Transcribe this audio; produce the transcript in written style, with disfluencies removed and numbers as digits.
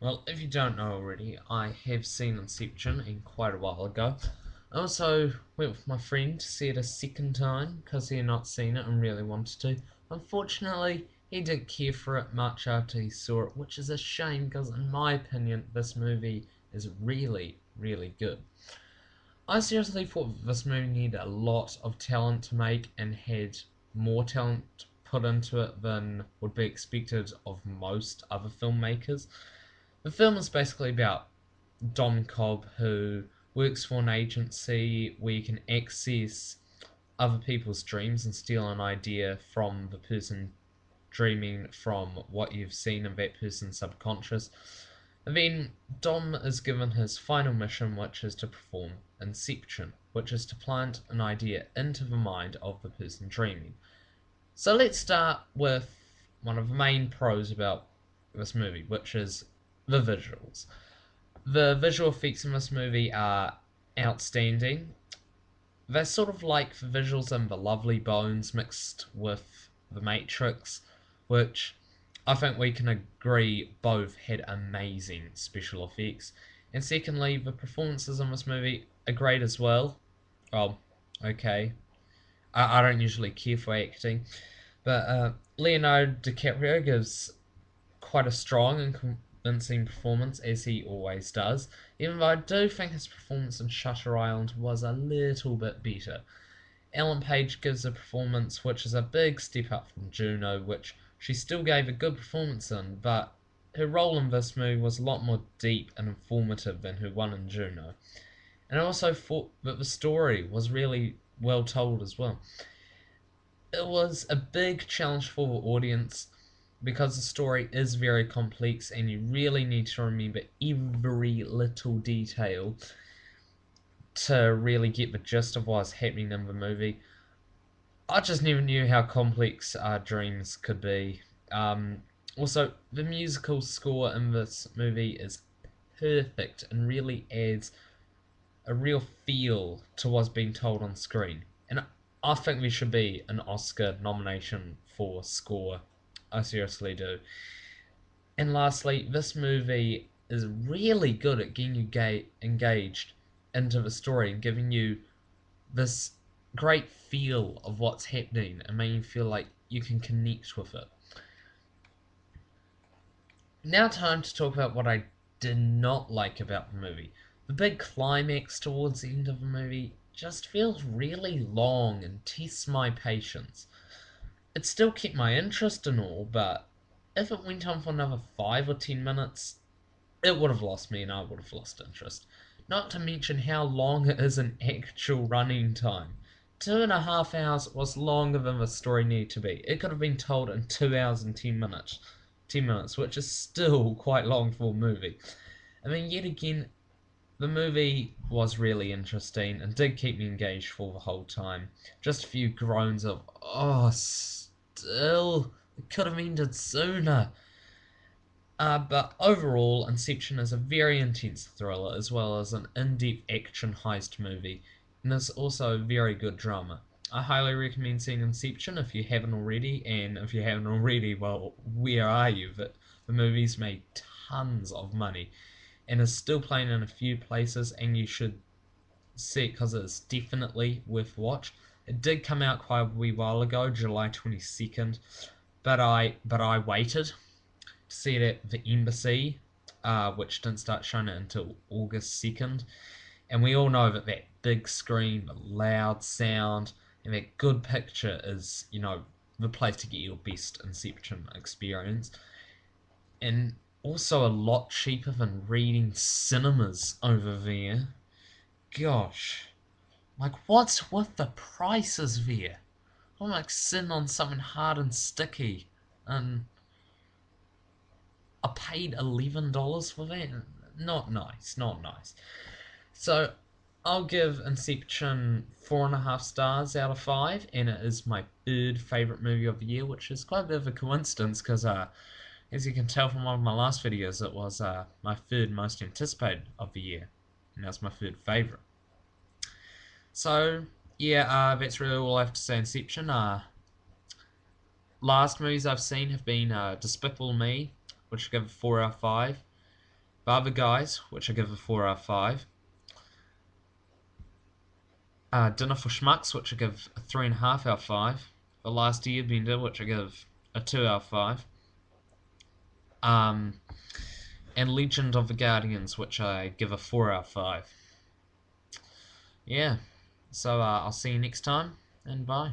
Well, if you don't know already, I have seen Inception in quite a while ago. I also went with my friend to see it a second time because he had not seen it and really wanted to. Unfortunately, he didn't care for it much after he saw it, which is a shame because, in my opinion, this movie is really, really good. I seriously thought this movie needed a lot of talent to make and had more talent put into it than would be expected of most other filmmakers. The film is basically about Dom Cobb, who works for an agency where you can access other people's dreams and steal an idea from the person dreaming from what you've seen of that person's subconscious. And then Dom is given his final mission, which is to perform Inception, which is to plant an idea into the mind of the person dreaming. So let's start with one of the main pros about this movie, which is the visuals. The visual effects in this movie are outstanding. They're sort of like the visuals in The Lovely Bones mixed with The Matrix, which I think we can agree both had amazing special effects. And secondly, the performances in this movie are great as well. Oh, okay. I don't usually care for acting, but Leonardo DiCaprio gives quite a strong and convincing performance, as he always does, even though I do think his performance in Shutter Island was a little bit better. Ellen Page gives a performance which is a big step up from Juno, which she still gave a good performance in, but her role in this movie was a lot more deep and informative than her one in Juno. And I also thought that the story was really well told as well. It was a big challenge for the audience because the story is very complex and you really need to remember every little detail to really get the gist of what's happening in the movie. I just never knew how complex our dreams could be. Also, the musical score in this movie is perfect and really adds a real feel to what's being told on screen. And I think there should be an Oscar nomination for score. I seriously do. And lastly, this movie is really good at getting you engaged into the story and giving you this great feel of what's happening and making you feel like you can connect with it. Now, time to talk about what I did not like about the movie. The big climax towards the end of the movie just feels really long and tests my patience. It still kept my interest and all, but if it went on for another 5 or 10 minutes, it would have lost me and I would have lost interest. Not to mention how long it is in actual running time. 2.5 hours was longer than the story needed to be. It could have been told in 2 hours and 10 minutes. 10 minutes, which is still quite long for a movie. I mean, yet again, the movie was really interesting and did keep me engaged for the whole time. Just a few groans of, oh, still, it could have ended sooner. But overall, Inception is a very intense thriller as well as an in-depth action heist movie, and is also a very good drama. I highly recommend seeing Inception if you haven't already, and if you haven't already, well, where are you? The movie's made tons of money and is still playing in a few places, and you should see it because it's definitely worth watch. It did come out quite a wee while ago, July 22nd, but I waited to see it at the embassy, which didn't start showing it until August 2nd. And we all know that that big screen, the loud sound, and that good picture is, the place to get your best Inception experience. And also a lot cheaper than reading cinemas over there. Gosh. Like, what's with the prices there? I'm like sitting on something hard and sticky, and I paid $11 for that. Not nice, not nice. So I'll give Inception 4.5 stars out of 5, and it is my third favorite movie of the year, which is quite a bit of a coincidence because, as you can tell from one of my last videos, it was my third most anticipated of the year, and that's my third favorite. So yeah, that's really all I have to say. Inception. Last movies I've seen have been Despicable Me, which I give a 4 out of 5. Barber Guys, which I give a 4 out of 5. Dinner for Schmucks, which I give a 3.5 out of 5. The Last Airbender, which I give a 2 out of 5. And Legend of the Guardians, which I give a 4 out of 5. Yeah, so I'll see you next time, and bye.